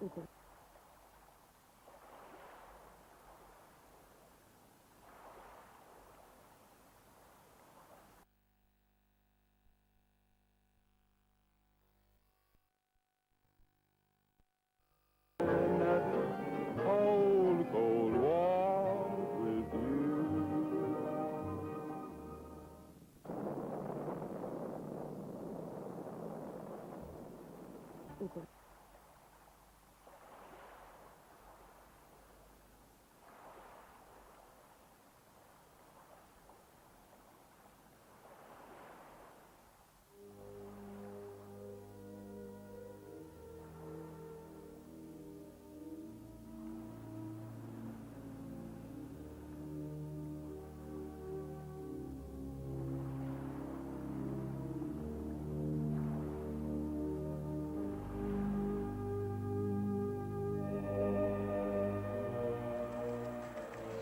Cold, cold war with you.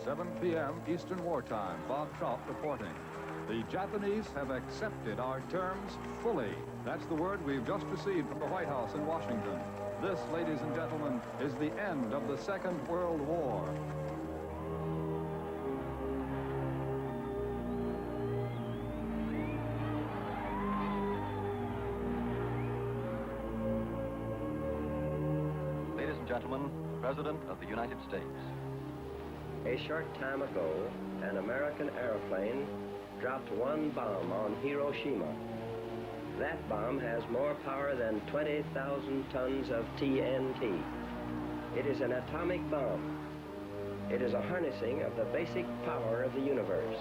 Seven p.m. Eastern Wartime. Bob Trout reporting. The Japanese have accepted our terms fully. That's the word we've just received from the White House in Washington. This, ladies and gentlemen, is the end of the Second World War. Ladies and gentlemen, the President of the United States. A short time ago, an American airplane dropped one bomb on Hiroshima. That bomb has more power than 20,000 tons of TNT. It is an atomic bomb. It is a harnessing of the basic power of the universe.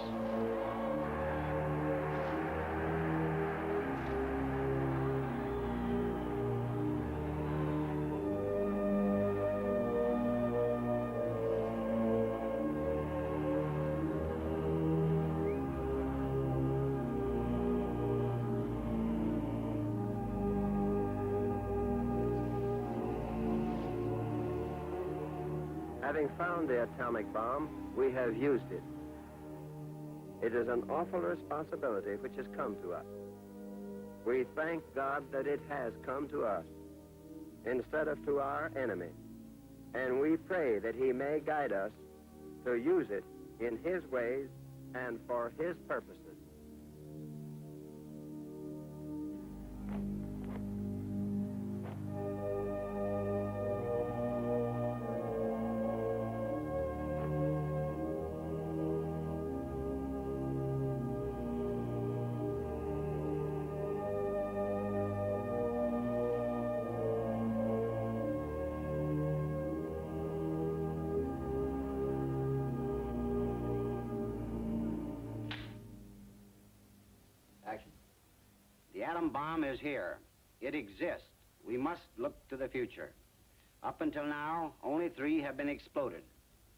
Having found the atomic bomb, we have used it. It is an awful responsibility which has come to us. We thank God that it has come to us instead of to our enemy. And we pray that he may guide us to use it in his ways and for his purposes. The atom bomb is here. It exists. We must look to the future. Up until now, only 3 have been exploded,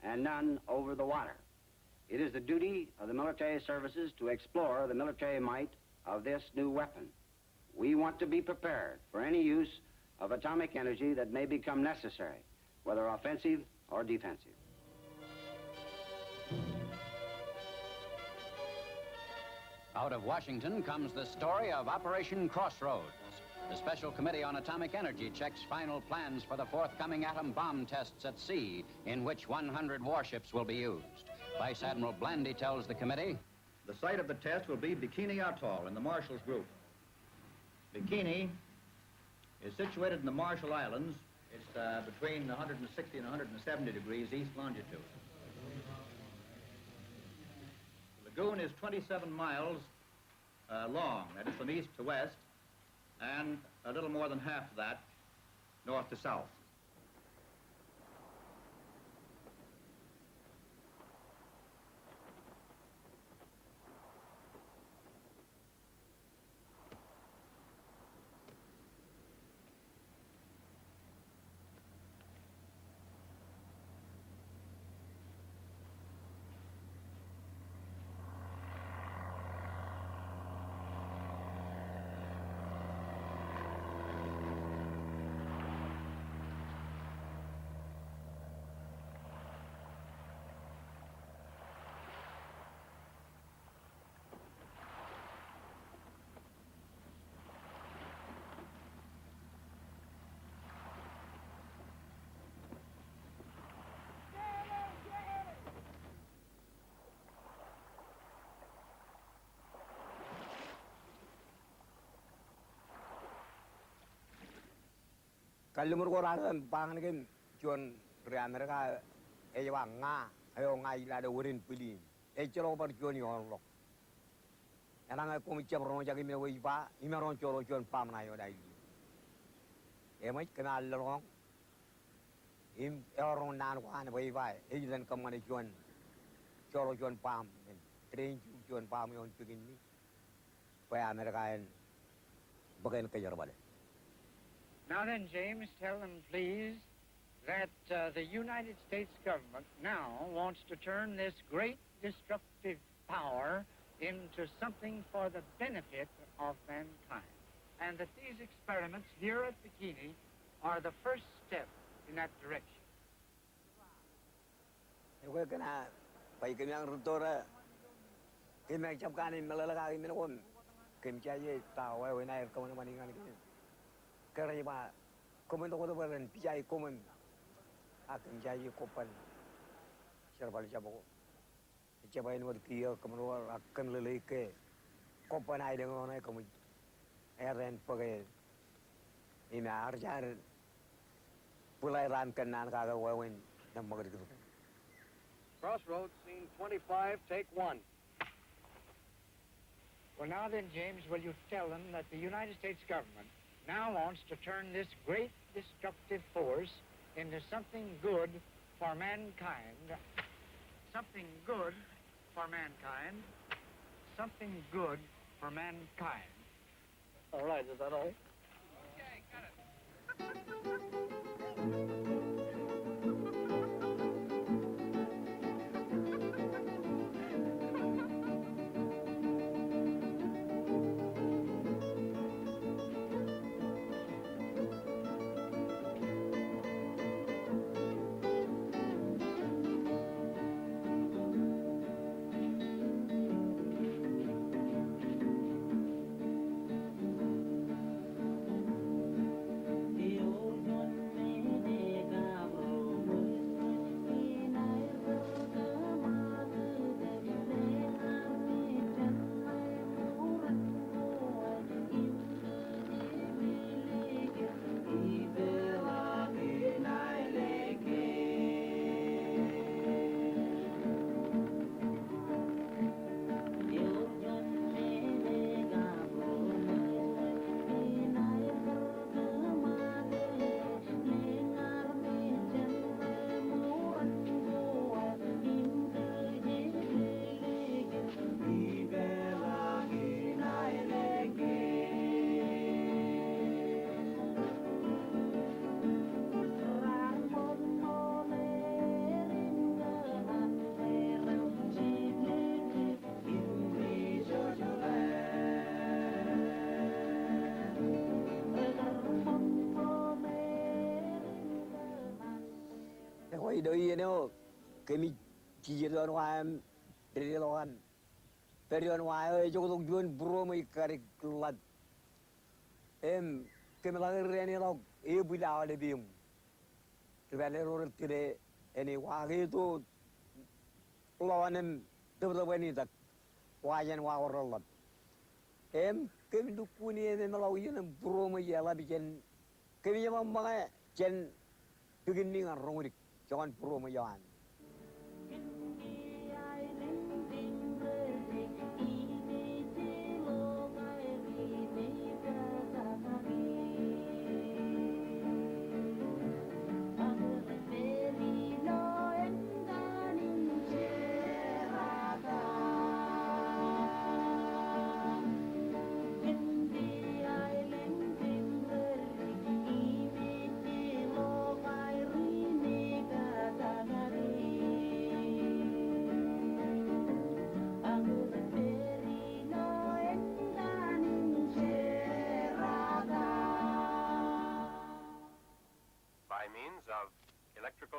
and none over the water. It is the duty of the military services to explore the military might of this new weapon. We want to be prepared for any use of atomic energy that may become necessary, whether offensive or defensive. Out of Washington comes the story of Operation Crossroads. The Special Committee on Atomic Energy checks final plans for the forthcoming atom bomb tests at sea, in which 100 warships will be used. Vice Admiral Blandy tells the committee, the site of the test will be Bikini Atoll in the Marshall Group. Bikini is situated in the Marshall Islands. It's between 160 and 170 degrees east longitude. The lagoon is 27 miles long, that is from east to west, and a little more than half of that north to south. Kalau orang pangan kan cuan ria mereka wang ayo ngai ada urin pilih. Celo berjuan yang orang. Yang aku macam orang jadi mina wipa, mina orang colo cuan pam na yo dai. Mai kenal orang. Orang nan ko ana wipa, dan kamu cuan colo cuan pam, train cuan pam yang begini. Supaya mereka bagian kejar balik. Now then, James, tell them, please, that the United States government now wants to turn this great destructive power into something for the benefit of mankind. And that these experiments here at Bikini are the first step in that direction. Saya kena baik yang rutor, kena capkan ini melalui ini pun, kena caya tahu awak ini kau mana mana ini. Kerana komen tu kau beran pijai komen, akan caya kopan, siapa siapa ko, siapa ini buat kia kemudian akan lelai ke kopan ada dengan orang kamu, eren pakai ini arjar, pulai ran kenan kagak wawen dan magar gitu. Crossroads, scene 25, take 1. Well, now then, James, will you tell them that the United States government now wants to turn this great destructive force into something good for mankind, something good for mankind, something good for mankind. All right, is that all? Okay, got it. Doi ini, kami cijiran waham dari lawan, perian wahai cukup tujuan bro mereka keluar. Kami lagi rene lau, bila ada bium. Sebenarnya orang tidak ini wahai itu lawan betul-betul ini tak wajan wahai orang. Kami dukun ini melau ini bro mereka lah bikin kami cuma mengai jen begini kan orang jangan pro menjalan.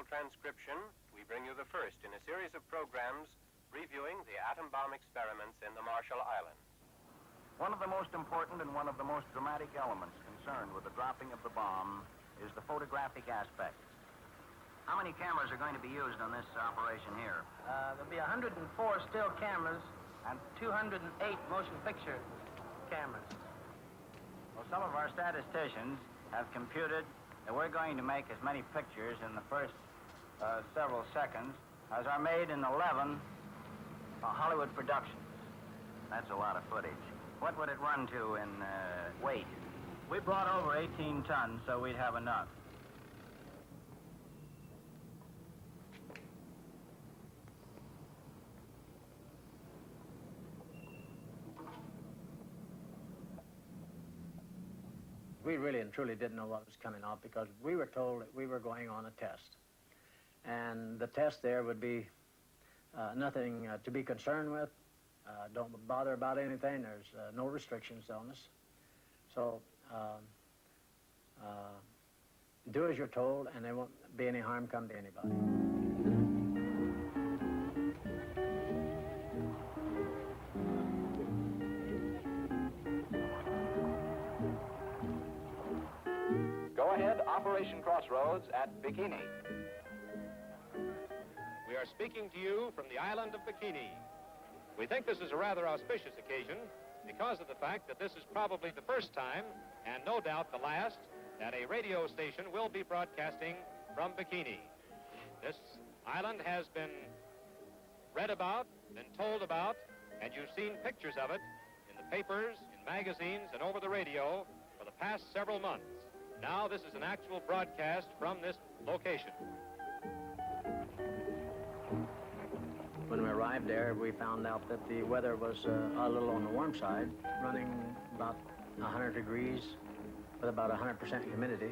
Transcription, we bring you the first in a series of programs reviewing the atom bomb experiments in the Marshall Islands. One of the most important and one of the most dramatic elements concerned with the dropping of the bomb is the photographic aspect. How many cameras are going to be used on this operation here? There'll be 104 still cameras and 208 motion picture cameras. Well, some of our statisticians have computed that we're going to make as many pictures in the first several seconds as are made in 11 Hollywood productions. That's a lot of footage. What would it run to in weight? We brought over 18 tons, so we'd have enough. We really and truly didn't know what was coming off because we were told that we were going on a test. And the test there would be nothing to be concerned with. Don't bother about anything. There's no restrictions on us. So do as you're told, and there won't be any harm come to anybody. Go ahead, Operation Crossroads at Bikini. We are speaking to you from the island of Bikini. We think this is a rather auspicious occasion because of the fact that this is probably the first time, and no doubt the last, that a radio station will be broadcasting from Bikini. This island has been read about, been told about, and you've seen pictures of it in the papers, in magazines, and over the radio for the past several months. Now this is an actual broadcast from this location. When we arrived there, we found out that the weather was a little on the warm side, running about 100 degrees with about 100% humidity.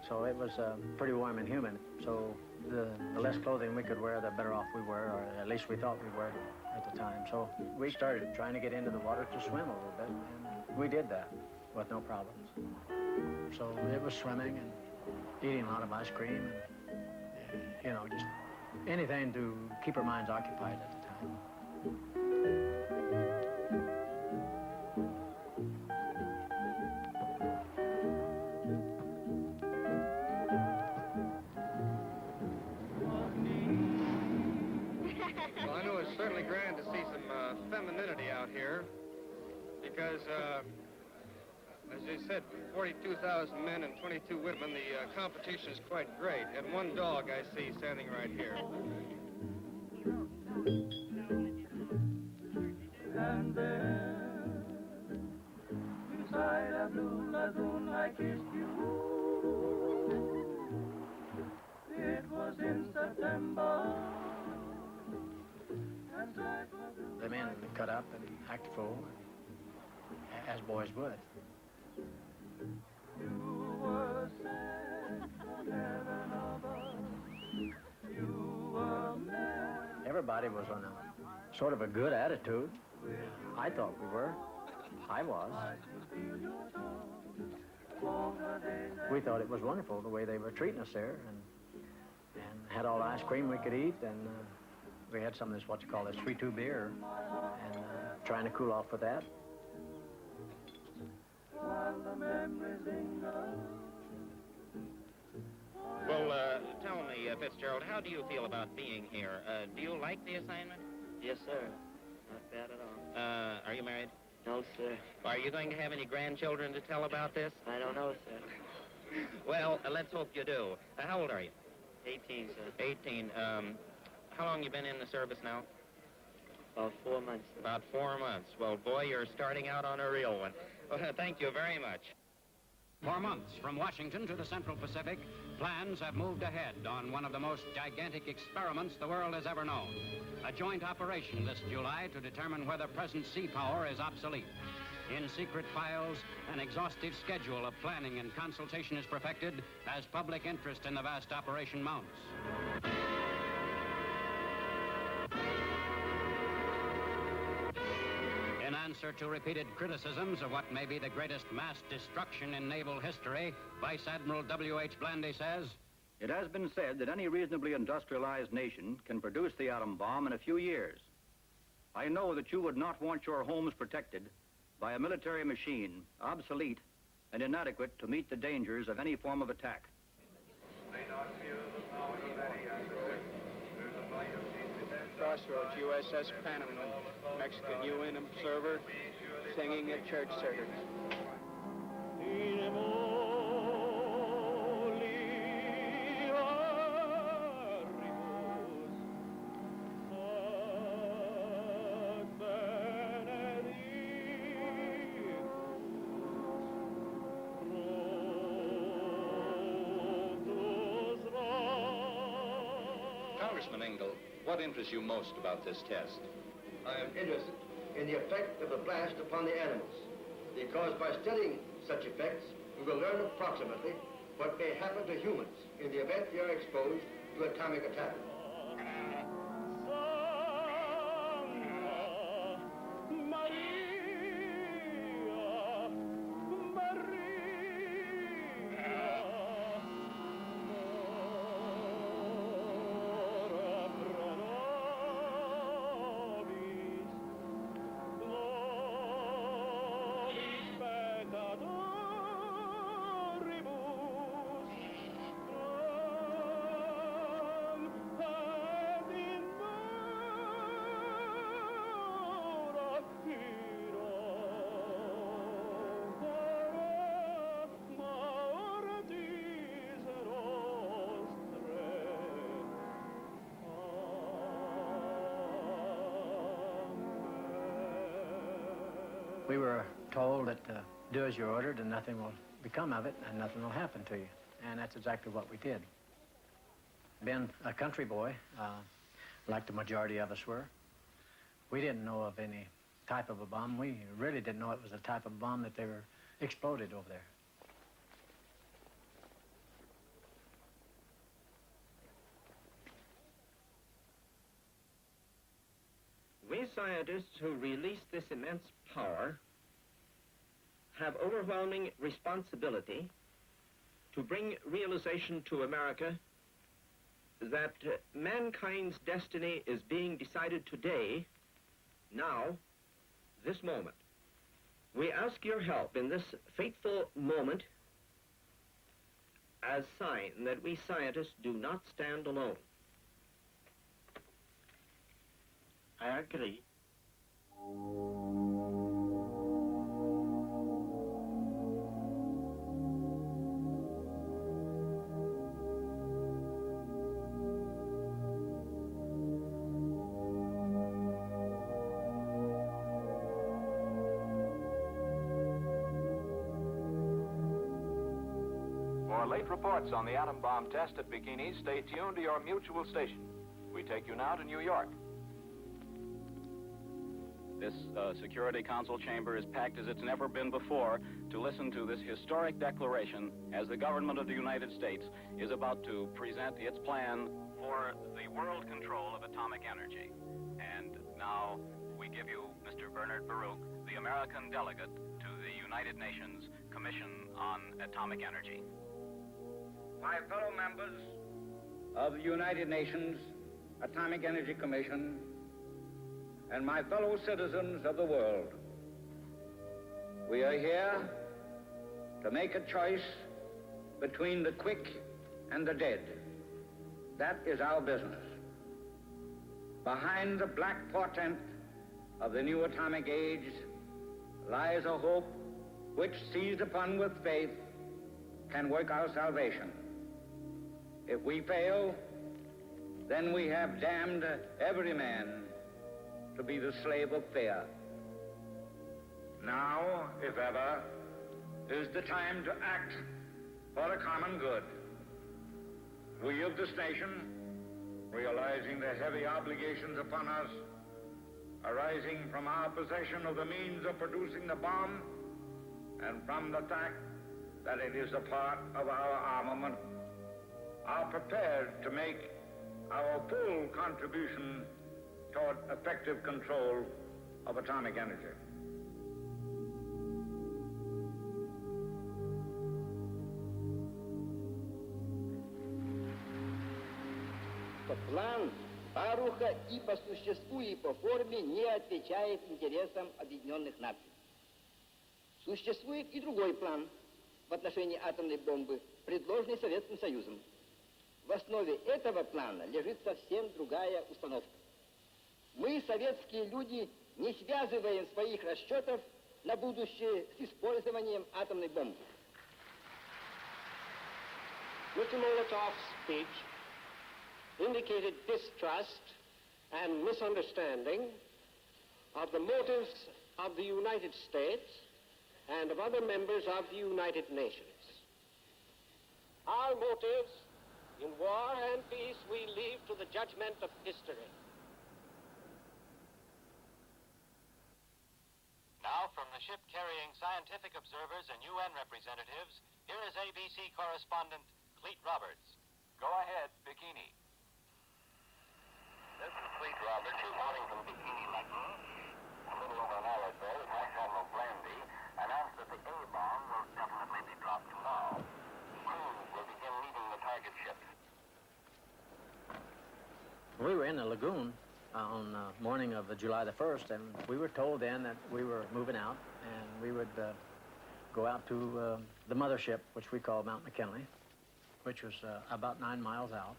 So it was pretty warm and humid. So the less clothing we could wear, the better off we were, or at least we thought we were at the time. So we started trying to get into the water to swim a little bit, and we did that with no problems. So it was swimming and eating a lot of ice cream and, you know, just anything to keep our minds occupied at the time. Well, I know it's certainly grand to see some femininity out here because, as you said, 42,000 men and 22 women, the competition is quite great. And one dog I see standing right here. And there, beside a blue lagoon, I kissed you. It was in September. The men cut up and act full, as boys would. You were sad, heaven above. You were mad. Everybody was on a sort of a good attitude. I thought we were. I was. We thought it was wonderful the way they were treating us there, and had all the ice cream we could eat, and we had some of this, what you call this 3-2 beer, and trying to cool off with that. Well, tell me, Fitzgerald, how do you feel about being here? Do you like the assignment? Yes, sir. Not bad at all. Are you married? No, sir. Are you going to have any grandchildren to tell about this? I don't know, sir. Well, let's hope you do. How old are you? 18, sir. 18. How long you been in the service now? About 4 months, sir. About 4 months. Well, boy, you're starting out on a real one. Well, thank you very much. For months, from Washington to the Central Pacific, plans have moved ahead on one of the most gigantic experiments the world has ever known. A joint operation this July to determine whether present sea power is obsolete. In secret files, an exhaustive schedule of planning and consultation is perfected as public interest in the vast operation mounts. In answer to repeated criticisms of what may be the greatest mass destruction in naval history, Vice Admiral W.H. Blandy says, It has been said that any reasonably industrialized nation can produce the atom bomb in a few years. I know that you would not want your homes protected by a military machine, obsolete and inadequate to meet the dangers of any form of attack. Crossroads, USS Panama, Mexican UN observer, singing at church service. Congressman Engel, what interests you most about this test? I am interested in the effect of the blast upon the animals, because by studying such effects, we will learn approximately what may happen to humans in the event they are exposed to atomic attack. We were told that do as you're ordered and nothing will become of it and nothing will happen to you. And that's exactly what we did. Being a country boy, like the majority of us were, we didn't know of any type of a bomb. We really didn't know it was a type of bomb that they were exploded over there. We scientists who released this immense power have overwhelming responsibility to bring realization to America that mankind's destiny is being decided today, now, this moment. We ask your help in this fateful moment as sign that we scientists do not stand alone. I agree. For late reports on the atom bomb test at Bikini, stay tuned to your mutual station. We take you now to New York. This Security Council chamber is packed as it's never been before to listen to this historic declaration as the government of the United States is about to present its plan for the world control of atomic energy. And now we give you Mr. Bernard Baruch, the American delegate to the United Nations Commission on Atomic Energy. My fellow members of the United Nations Atomic Energy Commission and my fellow citizens of the world, we are here to make a choice between the quick and the dead. That is our business. Behind the black portent of the new atomic age lies a hope which, seized upon with faith, can work our salvation. If we fail, then we have damned every man to be the slave of fear. Now, if ever, is the time to act for the common good. We of this nation, realizing the heavy obligations upon us arising from our possession of the means of producing the bomb and from the fact that it is a part of our armament, are prepared to make our full contribution toward effective control of atomic energy. План Баруха и по существу, и по форме не отвечает интересам Объединенных Наций. Существует и другой план в отношении атомной бомбы, предложенный Советским Союзом. В основе этого плана лежит совсем другая установка. Мы, советские люди, не связываем своих расчетов на будущее с использованием атомной бомбы. Mr. Molotov's speech indicated distrust and misunderstanding of the motives of the United States and of other members of the United Nations. Our motives In war and peace, we leave to the judgment of history. Now, from the ship carrying scientific observers and UN representatives, here is ABC correspondent Cleet Roberts. Go ahead, Bikini. This is Cleet Roberts reporting from Bikini Lagoon. A little over an hour ago, Vice Admiral Blandy announced that the A-bomb will definitely be dropped tomorrow. Crews will begin leaving the target ships. We were in the lagoon on the morning of July the 1st, and we were told then that we were moving out, and we would go out to the mothership, which we call Mount McKinley, which was about 9 miles out.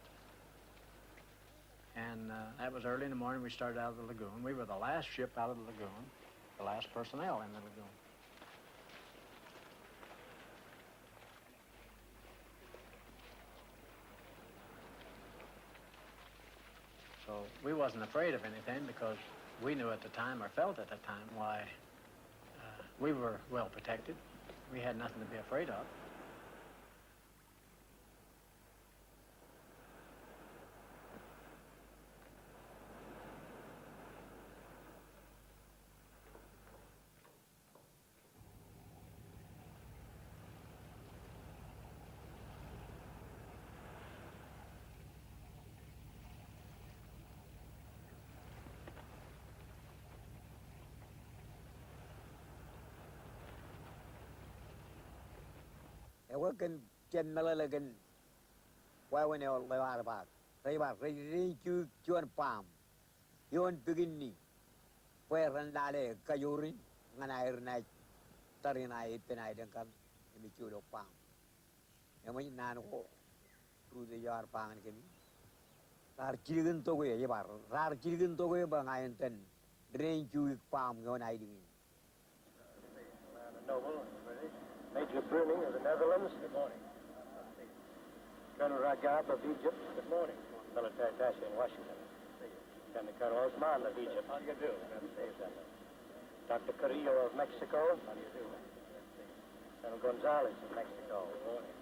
And that was early in the morning. We started out of the lagoon. We were the last ship out of the lagoon, the last personnel in the lagoon. So we wasn't afraid of anything because we knew at the time, or felt at the time, why we were well protected. We had nothing to be afraid of. Ewa kan chen malala kan wai wane ol lewar bak ri chuan pam yon begini wai randale kayurin nganair nai tarinai penai dengkan imi chudo pam emai nan ko ru de yar pang kan rar chirigen to go ye bar rar chirigen to go ba ngayen ten ri chu pam ngonai di Noble, British. Major Bruning of the Netherlands. Good morning. Colonel Ragab of Egypt. Good morning. Military attaché in Washington. Lieutenant Colonel Osman of Egypt. How do you do? Dr. Carrillo of Mexico. How do you do? Colonel Gonzalez of Mexico. Good morning.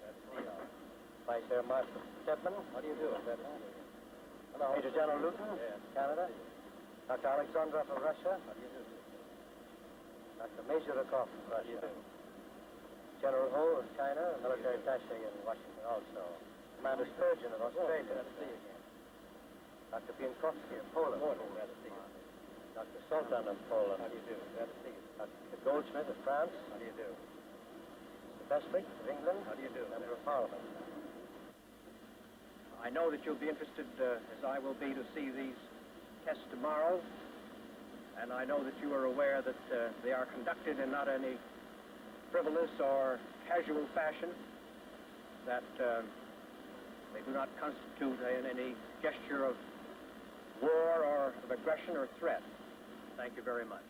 Vice Air Marshal Stedman. How do you do? Hello. Major General Luton, Canada. Dr. Alexandrov of Russia. How do you do? Dr. Mazurikov of Russia. General Ho of China, military attaché in Washington also. Commander Sturgeon of Australia. Glad to see you again. Dr. Bienkowski of Poland. Glad to see you. Dr. Sultan of Poland. How do you do? Glad to see you. Dr. Goldsmith of France. How do you do? Mr. Bestwick of England. How do you do? Member of Parliament. I know that you'll be interested, as I will be, to see these tests tomorrow. And I know that you are aware that they are conducted in not any frivolous or casual fashion, that they do not constitute any gesture of war or of aggression or threat. Thank you very much.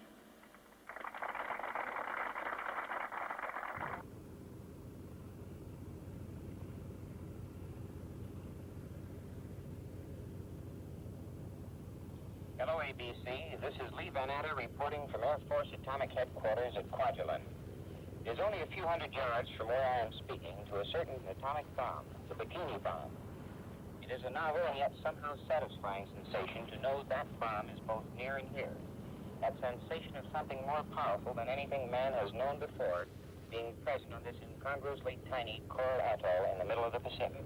Hello, ABC. This is Lee Van Atter reporting from Air Force Atomic Headquarters at Kwajalein. It is only a few hundred yards from where I am speaking to a certain atomic bomb, the Bikini bomb. It is a novel and yet somehow satisfying sensation to know that bomb is both near and here. That sensation of something more powerful than anything man has known before being present on this incongruously tiny coral atoll in the middle of the Pacific.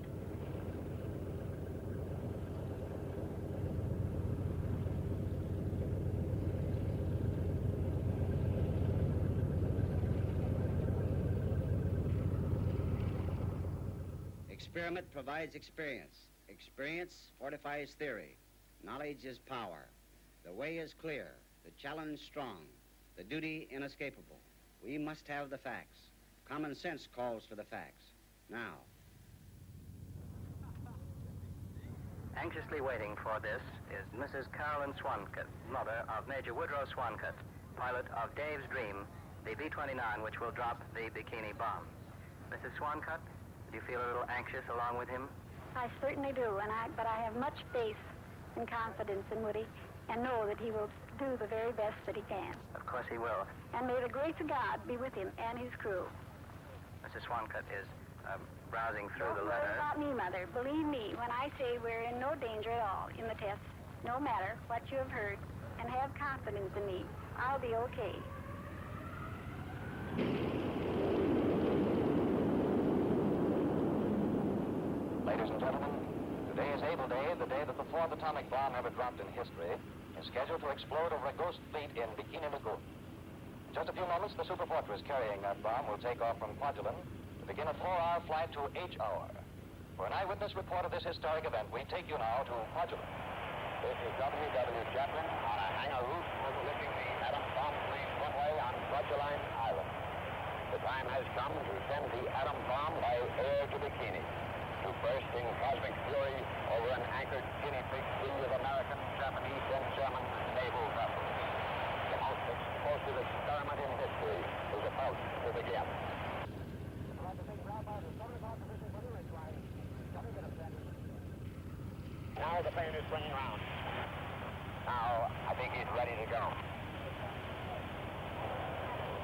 Experiment provides experience. Experience fortifies theory. Knowledge is power. The way is clear. The challenge strong. The duty inescapable. We must have the facts. Common sense calls for the facts. Now. Anxiously waiting for this is Mrs. Carolyn Swankett, mother of Major Woodrow Swankett, pilot of Dave's Dream, the B-29 which will drop the Bikini bomb. Mrs. Swankett, do you feel a little anxious along with him? I certainly do, but I have much faith and confidence in Woody and know that he will do the very best that he can. Of course he will. And may the grace of God be with him and his crew. Mrs. Swankett is browsing through Don't the worry letter. about me, Mother. Believe me when I say we're in no danger at all in the test. No matter what you have heard, and have confidence in me. I'll be okay. Ladies and gentlemen, today is Able Day, the day that the fourth atomic bomb ever dropped in history is scheduled to explode over a ghost fleet in Bikini Lagoon. In just a few moments, the superfortress carrying that bomb will take off from Kwajalein to begin a 4-hour flight to H-hour. For an eyewitness report of this historic event, we take you now to Kwajalein. This is W.W. Chaplin on a hangar roof overlooking the atom bomb plane runway on Kwajalein Island. The time has come to send the atom bomb by air to Bikini, to burst in cosmic fury over an anchored guinea pig sea of American, Japanese, and German naval vessels. The most explosive experiment in history is about to begin. Now the plane is swinging around. Now I think he's ready to go.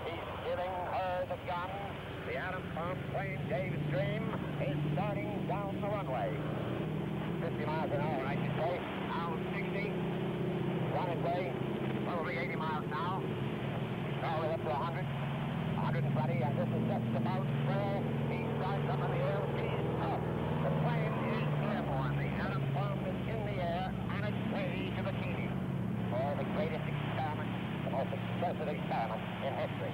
He's giving her the gun. The atom bomb plane, Dave's Dream, is starting down the runway. 50 miles an hour, I should say. Now 60. On its way. Probably 80 miles now. Probably up to 100. 120, and this is just about where he starts up in the air. He's up. The plane is airborne. The atom bomb is in the air on its way to Bikini for the greatest experiment, the most explosive experiment in history.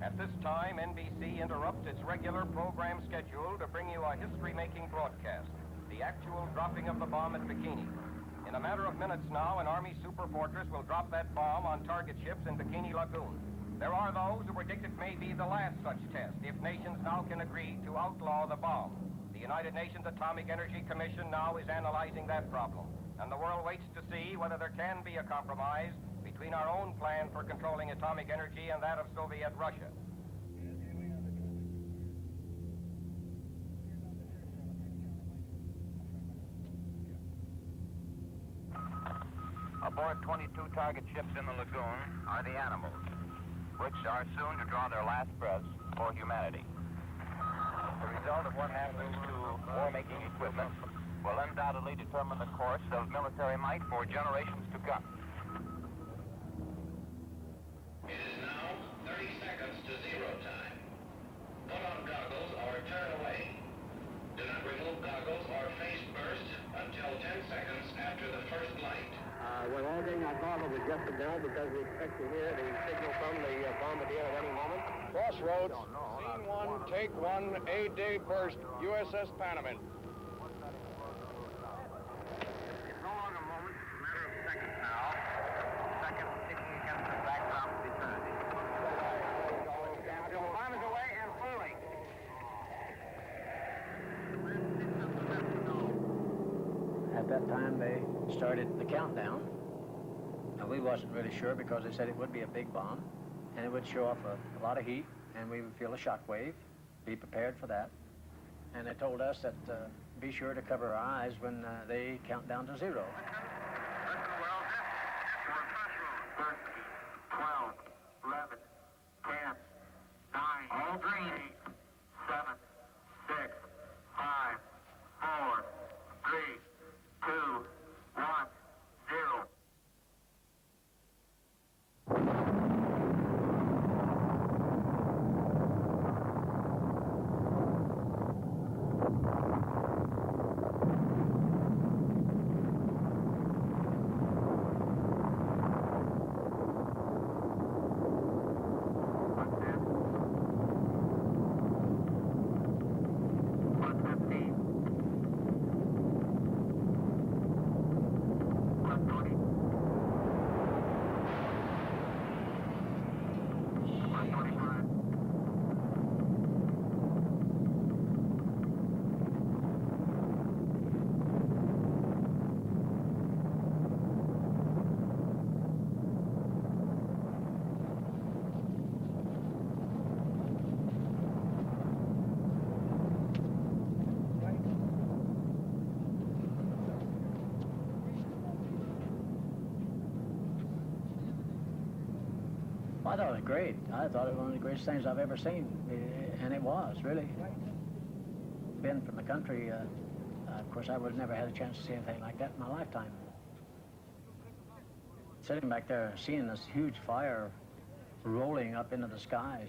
At this time, NBC interrupts its regular program schedule to bring you a history-making broadcast, the actual dropping of the bomb at Bikini. In a matter of minutes now, an Army superfortress will drop that bomb on target ships in Bikini Lagoon. There are those who predict it may be the last such test, if nations now can agree to outlaw the bomb. The United Nations Atomic Energy Commission now is analyzing that problem, and the world waits to see whether there can be a compromise between our own plan for controlling atomic energy and that of Soviet Russia. Aboard 22 target ships in the lagoon are the animals, which are soon to draw their last breaths for humanity. The result of what happens to war-making equipment will undoubtedly determine the course of military might for generations to come. It is now 30 seconds to zero time. Put on goggles or turn away. Do not remove goggles or face burst until 10 seconds after the first light. We're holding our goggles adjusted now because we expect to hear the signal from the bombardier at any moment. Crossroads, scene one, take one, A-day burst, USS Panamint. It's no longer moments, it's a matter of seconds now. Seconds ticking against the backdrop of eternity. The bomb is away and falling. At that time, they started the countdown. And we wasn't really sure because they said it would be a big bomb, and it would show off a lot of heat, and we would feel a shock wave. Be prepared for that. And they told us that be sure to cover our eyes when they count down to zero. 12, 11, 10, 9, all green, 7, 6, 5, 4, 3, 2, 1, 0. I thought it was great. I thought it was one of the greatest things I've ever seen, and it was, really. Being from the country, of course, I would have never had a chance to see anything like that in my lifetime. Sitting back there, seeing this huge fire rolling up into the skies,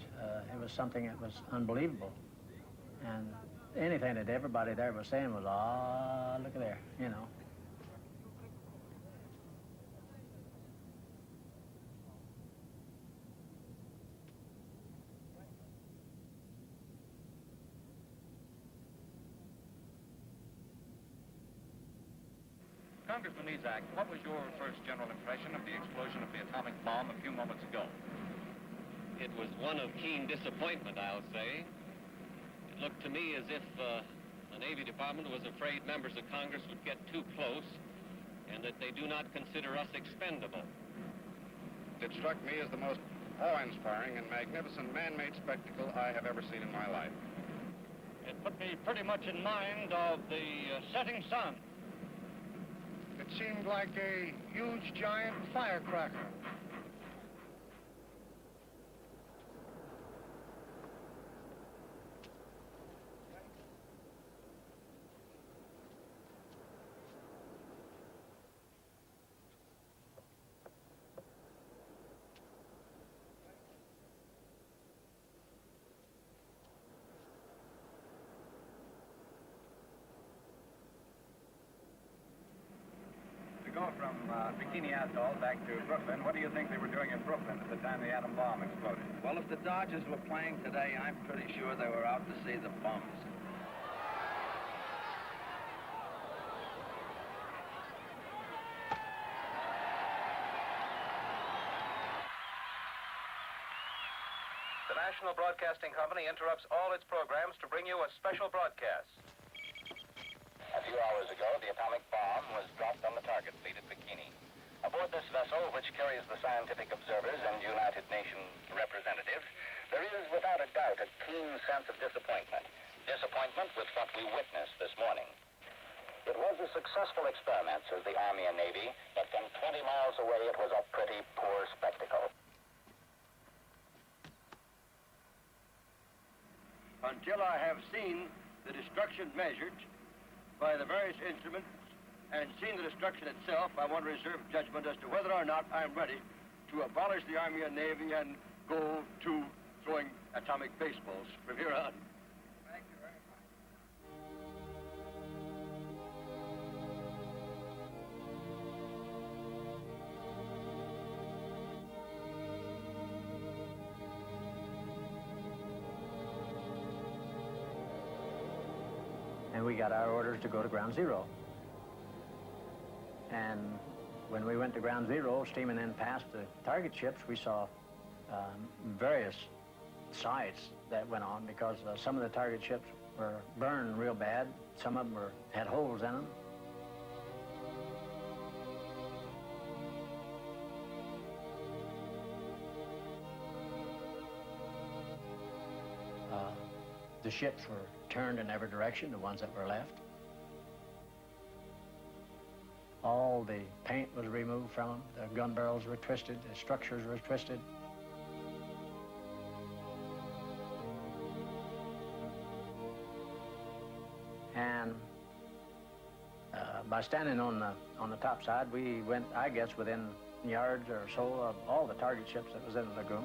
it was something that was unbelievable. And anything that everybody there was saying was, ah, look at there, you know. Congressman Isaac, what was your first general impression of the explosion of the atomic bomb a few moments ago? It was one of keen disappointment, I'll say. It looked to me as if the Navy Department was afraid members of Congress would get too close and that they do not consider us expendable. It struck me as the most awe-inspiring and magnificent man-made spectacle I have ever seen in my life. It put me pretty much in mind of the setting sun. It seemed like a huge, giant firecracker. To go from Bikini Atoll back to Brooklyn, what do you think they were doing in Brooklyn at the time the atom bomb exploded? Well, if the Dodgers were playing today, I'm pretty sure they were out to see the bums. The National Broadcasting Company interrupts all its programs to bring you a special broadcast. A few hours ago, the atomic bomb was dropped on the target fleet at Bikini. Aboard this vessel, which carries the scientific observers and United Nations representatives, there is without a doubt a keen sense of disappointment. Disappointment with what we witnessed this morning. It was a successful experiment, says the Army and Navy, but from 20 miles away, it was a pretty poor spectacle. Until I have seen the destruction measured by the various instruments and seen the destruction itself, I want to reserve judgment as to whether or not I'm ready to abolish the Army and Navy and go to throwing atomic baseballs from here on. Thank you very much. And we got our orders to go to ground zero. And when we went to ground zero, steaming in past the target ships, we saw various sights that went on because some of the target ships were burned real bad. Some of them had holes in them. The ships were turned in every direction, the ones that were left. All the paint was removed from them. The gun barrels were twisted. The structures were twisted. And by standing on the top side, we went, I guess, within yards or so of all the target ships that was in the lagoon.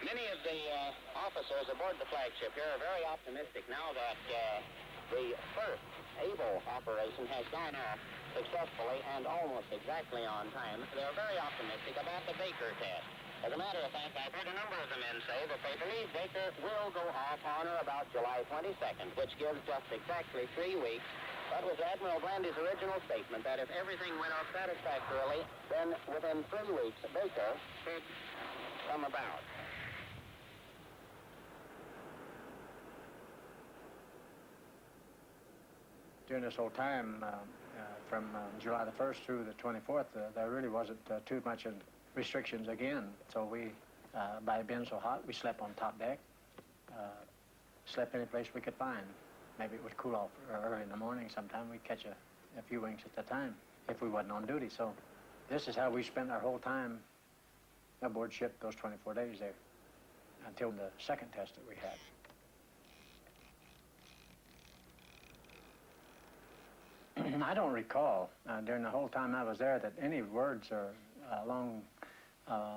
Many of the officers aboard the flagship here are very optimistic now that the first able operation has gone off successfully and almost exactly on time, they're very optimistic about the Baker test. As a matter of fact, I've heard a number of the men say that they believe Baker will go off on or about July 22nd, which gives just exactly 3 weeks. That was Admiral Blandy's original statement that if everything went off satisfactorily, then within 3 weeks, Baker should come about. During this whole time, from July the 1st through the 24th, there really wasn't too much restrictions again. So we, by being so hot, we slept on top deck, slept any place we could find. Maybe it would cool off early in the morning. Sometime we'd catch a few winks at a time if we wasn't on duty. So this is how we spent our whole time aboard ship those 24 days there until the second test that we had. I don't recall during the whole time I was there that any words or long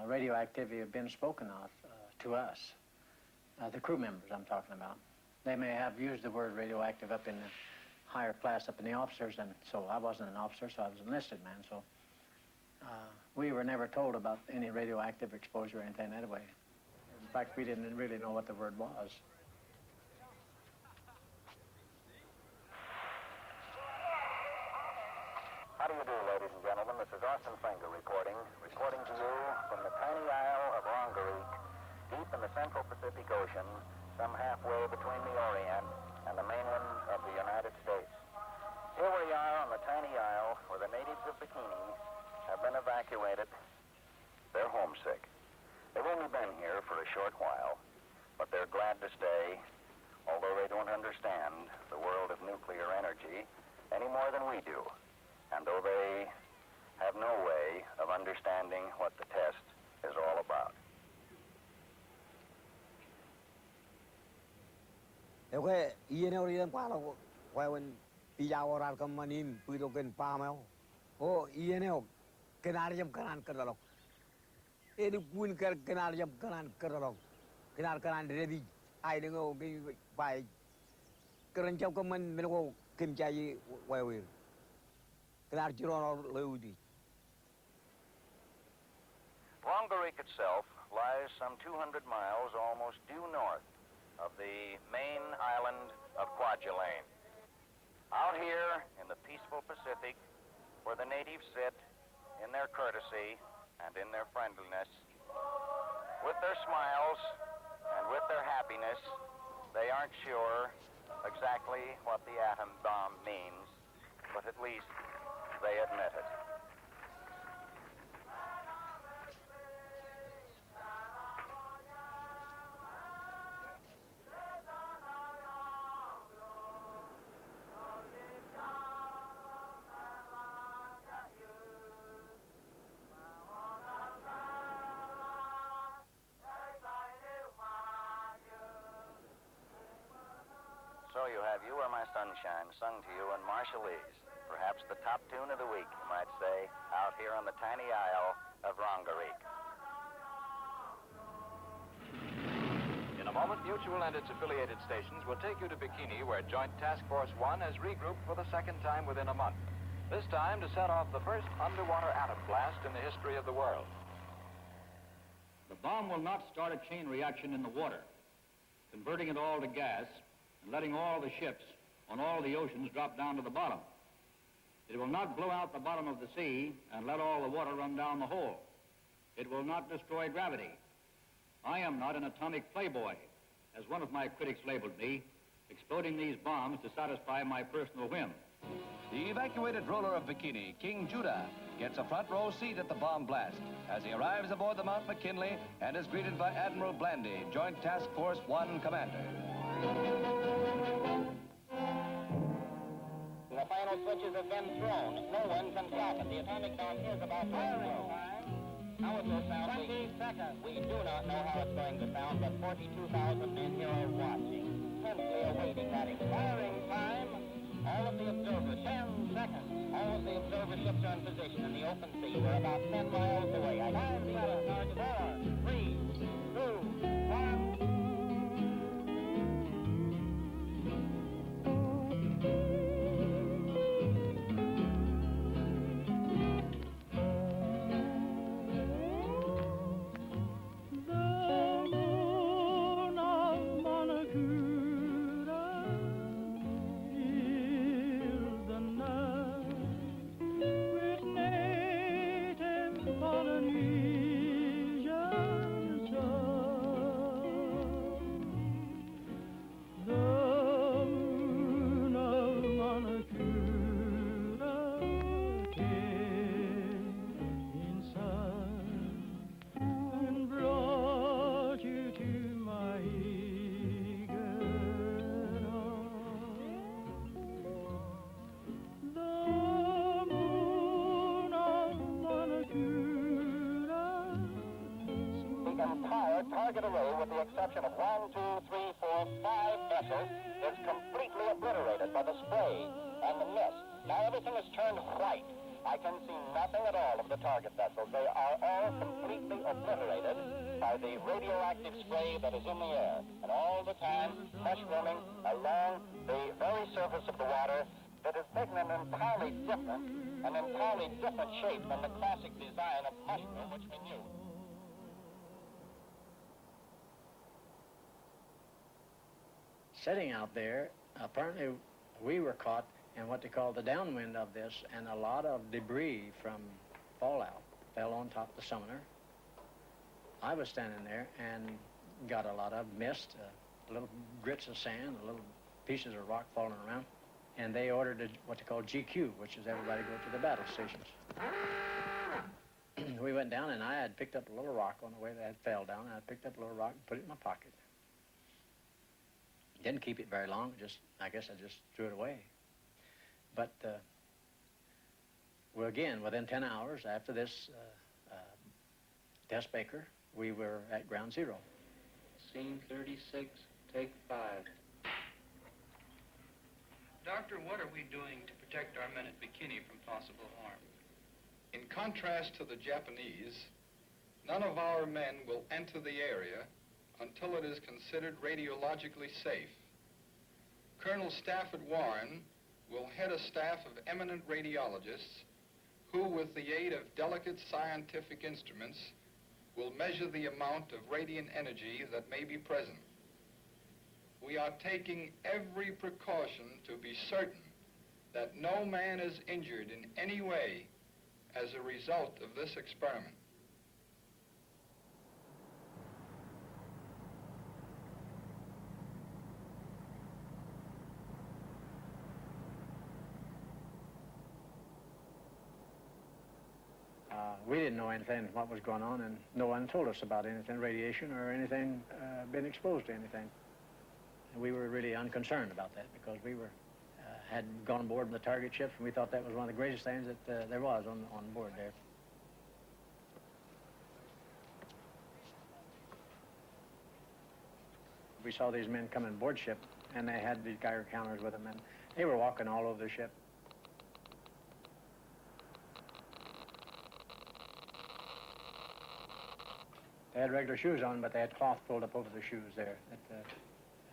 radioactivity have been spoken of to us. The crew members I'm talking about. They may have used the word radioactive up in the higher class, up in the officers, and so I wasn't an officer, so I was an enlisted man, so we were never told about any radioactive exposure or anything that way. In fact, we didn't really know what the word was. How do you do, ladies and gentlemen? This is Austin Finger reporting to you from the tiny isle of Rongerik, deep in the central Pacific Ocean, some halfway between the Orient and the mainland of the United States. Here we are on the tiny isle where the natives of Bikini have been evacuated. They're homesick. They've only been here for a short while, but they're glad to stay, although they don't understand the world of nuclear energy any more than we do. And though they have no way of understanding what the test is all about. Okay, you know, you know, when Pijao or Alcamanim, Pudokan Pamel, oh, you know, Canarium Canan Catalog. Any Queen Canarium Canan Catalog. Canan ready, I don't know, by Current Jokaman, Melo, Kim Jay, where we Rongerik itself lies some 200 miles almost due north of the main island of Kwajalein. Out here in the peaceful Pacific, where the natives sit in their courtesy and in their friendliness, with their smiles and with their happiness, they aren't sure exactly what the atom bomb means, but at least they admit it. So you have You Are My Sunshine sung to you in Marshallese. Perhaps the top tune of the week, you might say, out here on the tiny isle of Rongerik. In a moment, Mutual and its affiliated stations will take you to Bikini, where Joint Task Force 1 has regrouped for the second time within a month. This time to set off the first underwater atom blast in the history of the world. The bomb will not start a chain reaction in the water, converting it all to gas and letting all the ships on all the oceans drop down to the bottom. It will not blow out the bottom of the sea and let all the water run down the hole. It will not destroy gravity. I am not an atomic playboy, as one of my critics labeled me, exploding these bombs to satisfy my personal whim. The evacuated ruler of Bikini, King Judah, gets a front row seat at the bomb blast as he arrives aboard the Mount McKinley and is greeted by Admiral Blandy, Joint Task Force 1 commander. The final switches have been thrown. No one can stop it. The atomic bomb is about to explode. How it will sound, 20 seconds. We do not know how it's going to sound, but 42,000 men here are watching, tensely awaiting that expiring time. All of the observers, 10 seconds. All of the observer ships are in position in the open sea. We're about 10 miles away. 5 seconds, 4, 3, 2, 1. exception of 1, 2, 3, 4, 5 vessels, is completely obliterated by the spray and the mist. Now everything is turned white. I can see nothing at all of the target vessels. They are all completely obliterated by the radioactive spray that is in the air. And all the time, mushrooming along the very surface of the water that has taken an entirely different shape than the classic design of mushroom which we knew. Sitting out there, apparently we were caught in what they call the downwind of this, and a lot of debris from fallout fell on top of the Sumner. I was standing there and got a lot of mist, little grits of sand, little pieces of rock falling around, and they ordered what they call GQ, which is everybody go to the battle stations. We went down, and I had picked up a little rock on the way that fell down, and I picked up a little rock and put it in my pocket. Didn't keep it very long, I guess I just threw it away. But well, again, within 10 hours after this test Baker, we were at ground zero. Scene 36, take 5. Doctor, what are we doing to protect our men at Bikini from possible harm? In contrast to the Japanese, none of our men will enter the area until it is considered radiologically safe. Colonel Stafford Warren will head a staff of eminent radiologists who, with the aid of delicate scientific instruments, will measure the amount of radiant energy that may be present. We are taking every precaution to be certain that no man is injured in any way as a result of this experiment. We didn't know anything what was going on, and no one told us about anything, radiation or anything, been exposed to anything. And we were really unconcerned about that because we were, had gone aboard in the target ships, and we thought that was one of the greatest things that there was on board there. We saw these men come on board ship, and they had these Geiger counters with them, and they were walking all over the ship. They had regular shoes on, but they had cloth pulled up over their shoes there that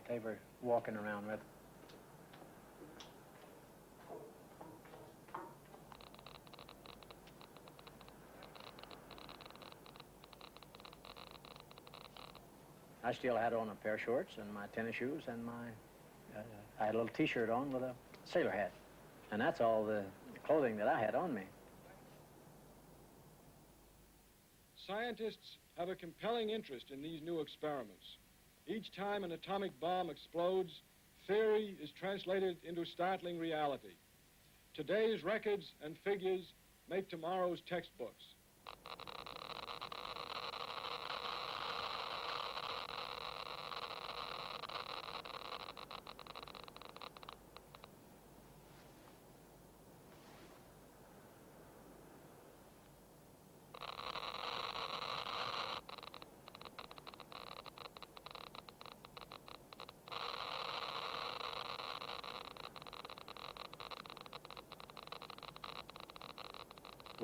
they were walking around with. I still had on a pair of shorts and my tennis shoes and I had a little T-shirt on with a sailor hat. And that's all the clothing that I had on me. Scientists have a compelling interest in these new experiments. Each time an atomic bomb explodes, theory is translated into startling reality. Today's records and figures make tomorrow's textbooks.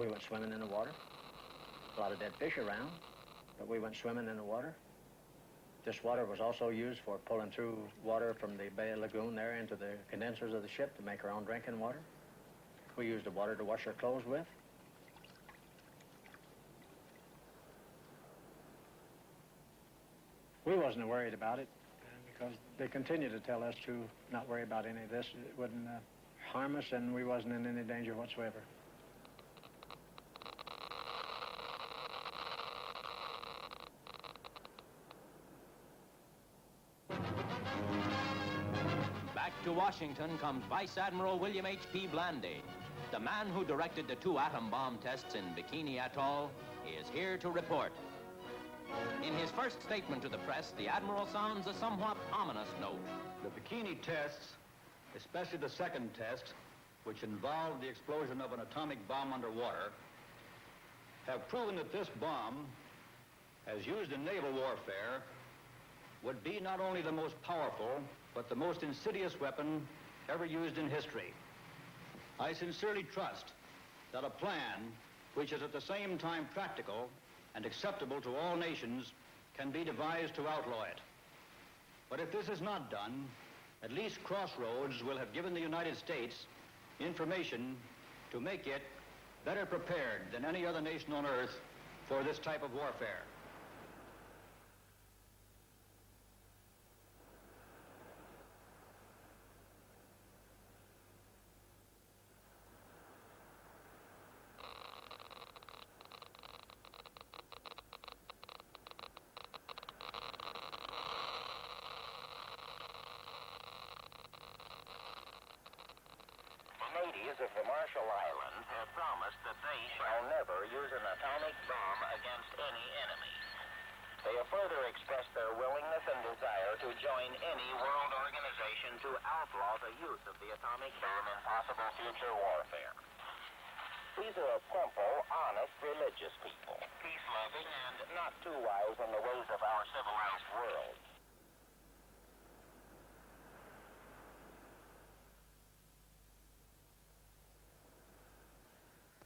We went swimming in the water. A lot of dead fish around, but we went swimming in the water. This water was also used for pulling through water from the Bay Lagoon there into the condensers of the ship to make our own drinking water. We used the water to wash our clothes with. We wasn't worried about it because they continued to tell us to not worry about any of this. It wouldn't harm us, and we wasn't in any danger whatsoever. Back to Washington comes Vice Admiral William H.P. Blandy. The man who directed the 2 atom bomb tests in Bikini Atoll is here to report. In his first statement to the press, the Admiral sounds a somewhat ominous note. The Bikini tests, especially the second test, which involved the explosion of an atomic bomb underwater, have proven that this bomb, as used in naval warfare, would be not only the most powerful, but the most insidious weapon ever used in history. I sincerely trust that a plan which is at the same time practical and acceptable to all nations can be devised to outlaw it. But if this is not done, at least Crossroads will have given the United States information to make it better prepared than any other nation on earth for this type of warfare. Natives of the Marshall Islands have promised that they shall never use an atomic bomb against any enemy. They have further expressed their willingness and desire to join any world organization to outlaw the use of the atomic bomb in possible future warfare. These are a simple, honest, religious people, peace-loving and not too wise in the ways of our civilized world.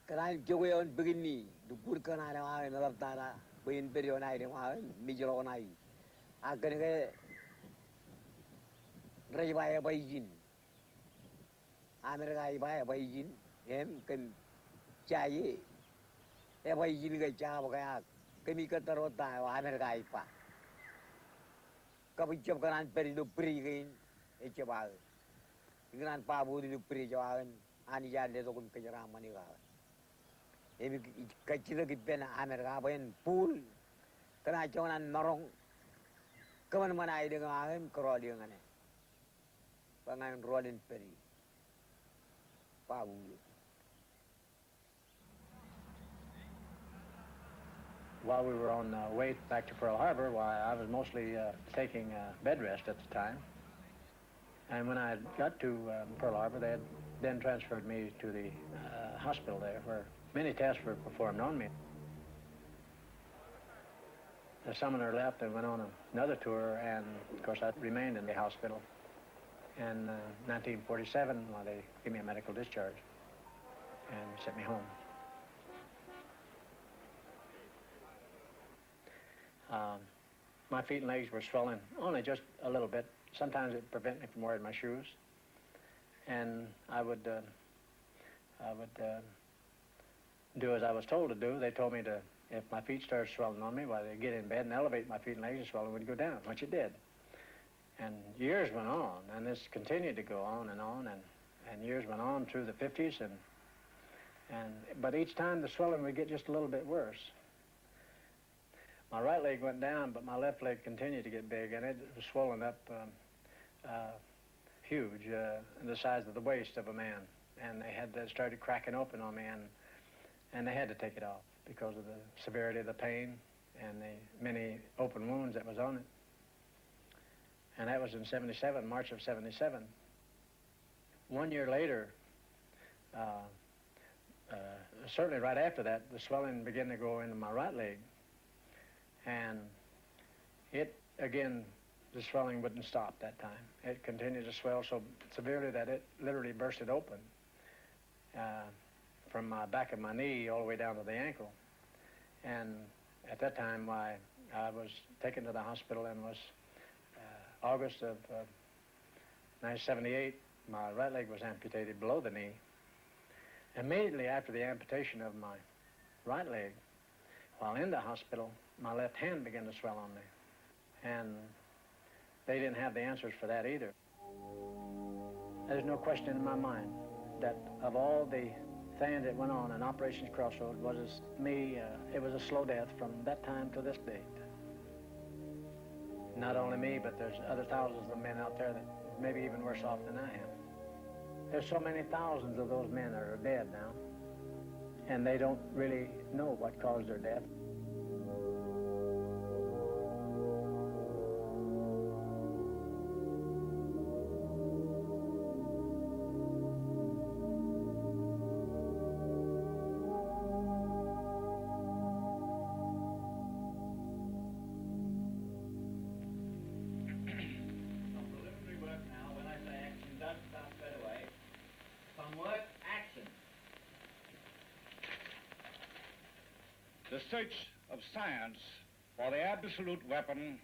Karena jogeon begini, dupur kena ada orang dalam tanah, bein perion air orang, mijlon air. Akan ke raya bayjin, Amerika raya bayjin, kan cai, bayjin ke cah bukan, kami kata rota Amerika ipa. Kau cakap kan peri dupri kan, coba, kan pabu dupri jawan, ani jadi tu kun kejaran mana kau. Ini kecil kita na Amerika bayan pool, kena cuman norong, kemana-mana ada dengan kerol dia ngane, pangan rolling peri, pabu. While we were on the way back to Pearl Harbor, why I was mostly taking bed rest at the time. And when I got to Pearl Harbor, they had then transferred me to the hospital there, where many tests were performed on me. The summoner left and went on another tour, and of course I remained in the hospital. In 1947, well, they gave me a medical discharge and sent me home. My feet and legs were swelling, only just a little bit. Sometimes it prevented me from wearing my shoes. And I would do as I was told to do. They told me to, if my feet started swelling on me, why they'd get in bed and elevate my feet and legs, and swelling would go down, which it did. And years went on, and this continued to go on, and years went on through the 50s, but each time the swelling would get just a little bit worse. My right leg went down, but my left leg continued to get big, and it was swollen up huge, the size of the waist of a man. And they started cracking open on me, and they had to take it off because of the severity of the pain and the many open wounds that was on it. And that was in 77, March of 77. 1 year later, certainly right after that, the swelling began to go into my right leg. And it, again, the swelling wouldn't stop that time. It continued to swell so severely that it literally bursted open from my back of my knee all the way down to the ankle. And at that time, I was taken to the hospital, and was August of 1978, my right leg was amputated below the knee. Immediately after the amputation of my right leg, while in the hospital, my left hand began to swell on me. And they didn't have the answers for that either. There's no question in my mind that of all the things that went on in Operation Crossroads, it was a slow death from that time to this date. Not only me, but there's other thousands of men out there that maybe even worse off than I am. There's so many thousands of those men that are dead now, and they don't really know what caused their death. Onward, action. The search of science for the absolute weapon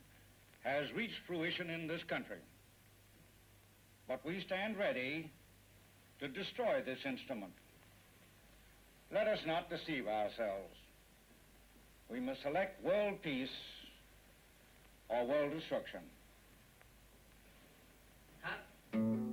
has reached fruition in this country. But we stand ready to destroy this instrument. Let us not deceive ourselves. We must select world peace or world destruction. Cut.